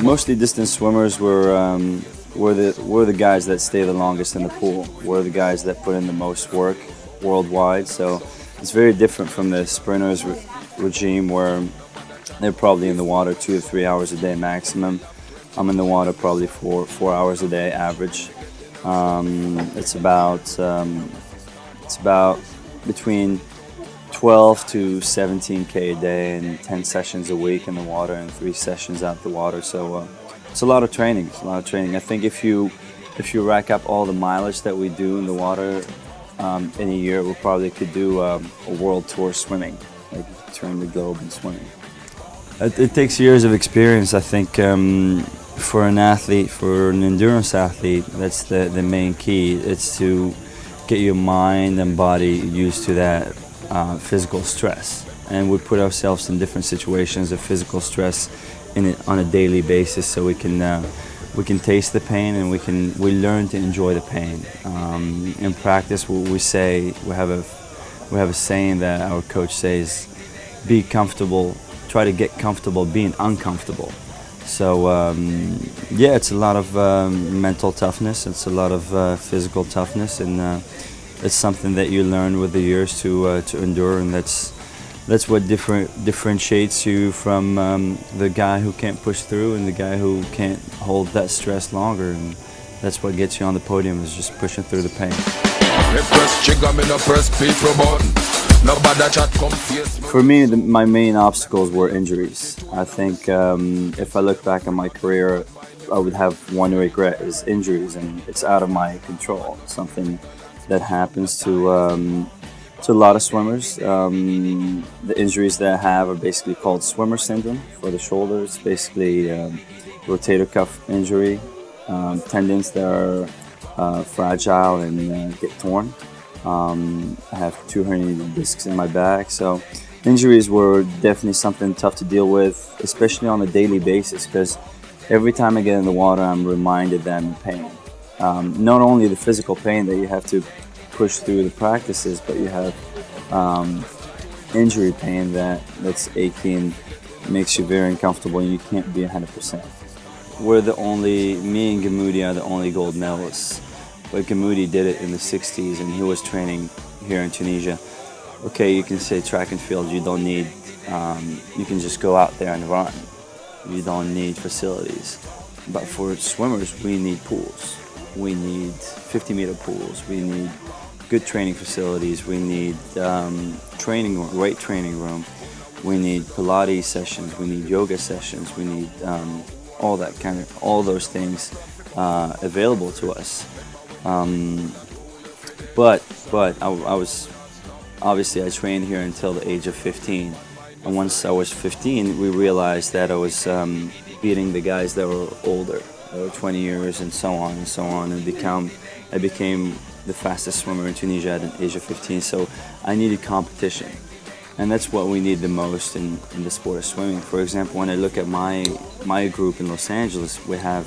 Mostly distance swimmers were the guys that stay the longest in the pool. Were the guys that put in the most work worldwide. So it's very different from the sprinters regime where they're probably in the water 2 to 3 hours a day maximum. I'm in the water probably 4 hours a day average. It's about between 12 to 17K a day and 10 sessions a week in the water and 3 sessions out the water. So it's a lot of training. It's a lot of training. I think if you rack up all the mileage that we do in the water in a year, we probably could do a world tour swimming, like turn the globe and swimming. It takes years of experience. I think for an athlete, for an endurance athlete, that's the main key. It's to get your mind and body used to that physical stress. And we put ourselves in different situations of physical stress on a daily basis, so we can taste the pain and we learn to enjoy the pain. In practice, we have a saying that our coach says, "Be comfortable. Try to get comfortable being uncomfortable." So yeah, it's a lot of mental toughness. It's a lot of physical toughness, and it's something that you learn with the years to endure, and that's what differentiates you from the guy who can't push through and the guy who can't hold that stress longer. And that's what gets you on the podium, is just pushing through the pain. For me, my main obstacles were injuries. I think if I look back on my career, I would have one regret, is injuries, and it's out of my control. It's something that happens to a lot of swimmers. The injuries that I have are basically called swimmer syndrome for the shoulders, basically rotator-cuff injury, tendons that are fragile and get torn. I have 2 herniated discs in my back, so injuries were definitely something tough to deal with, especially on a daily basis, because every time I get in the water, I'm reminded that I'm in pain. Not only the physical pain that you have to push through the practices, but you have injury pain that's aching, makes you very uncomfortable, and you can't be 100%. Me and Gamoudi are the only gold medalists. But Gamoudi did it in the 60s, and he was training here in Tunisia. Okay, you can say track and field, you don't need, you can just go out there and run. You don't need facilities. But for swimmers, we need pools. We need 50-meter pools. We need good training facilities. We need weight training room. We need Pilates sessions. We need yoga sessions. We need all those things available to us. But I was obviously, I trained here until the age of 15, and once I was 15, we realized that I was beating the guys that were older, that were 20 years and so on and so on, and I became the fastest swimmer in Tunisia at the age of 15. So I needed competition, and that's what we need the most in the sport of swimming. For example, when I look at my group in Los Angeles, we have,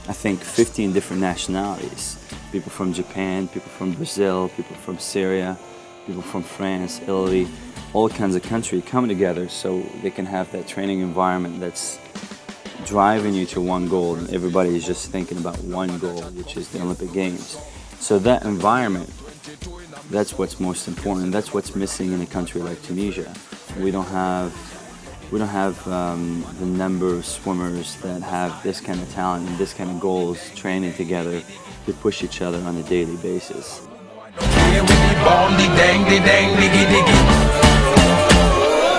I think, 15 different nationalities. People from Japan, people from Brazil, people from Syria, people from France, Italy, all kinds of countries coming together so they can have that training environment that's driving you to one goal, and everybody is just thinking about one goal, which is the Olympic Games. So that environment, that's what's most important. That's what's missing in a country like Tunisia. We don't have the number of swimmers that have this kind of talent and this kind of goals training together to push each other on a daily basis.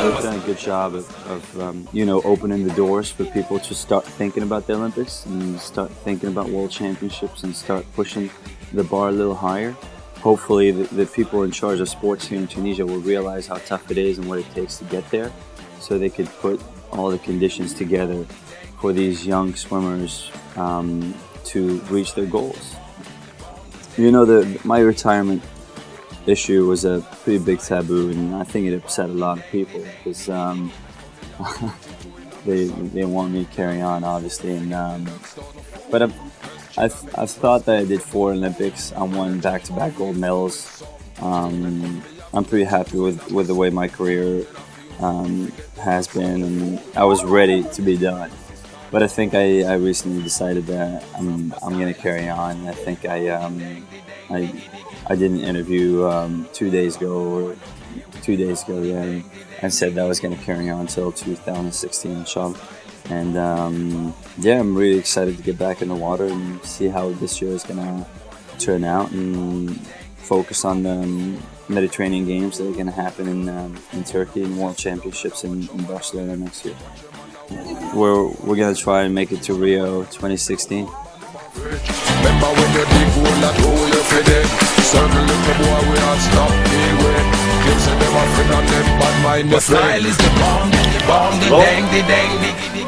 We've done a good job of opening the doors for people to start thinking about the Olympics and start thinking about World Championships and start pushing the bar a little higher. Hopefully the people in charge of sports here in Tunisia will realize how tough it is and what it takes to get there, so they could put all the conditions together for these young swimmers to reach their goals. My retirement issue was a pretty big taboo, and I think it upset a lot of people because they want me to carry on, obviously. But I've thought that I did 4 Olympics. I won back-to-back gold medals. I'm pretty happy with the way my career has been, and I was ready to be done. but I think I recently decided that I'm gonna carry on. I think I I did an interview 2 days ago, or 2 days ago, yeah, and said that I was gonna carry on until 2016, inshallah. And yeah, I'm really excited to get back in the water and see how this year is gonna turn out, and focus on the Mediterranean Games that are gonna happen in Turkey, and World Championships in Barcelona next year. We're gonna try and make it to Rio 2016. Remember when you dig hole that hole you fit it. Circle little boy we all stop the way. Kids say them a friend of them, but mind the style is the bomb, the dang, the dang, the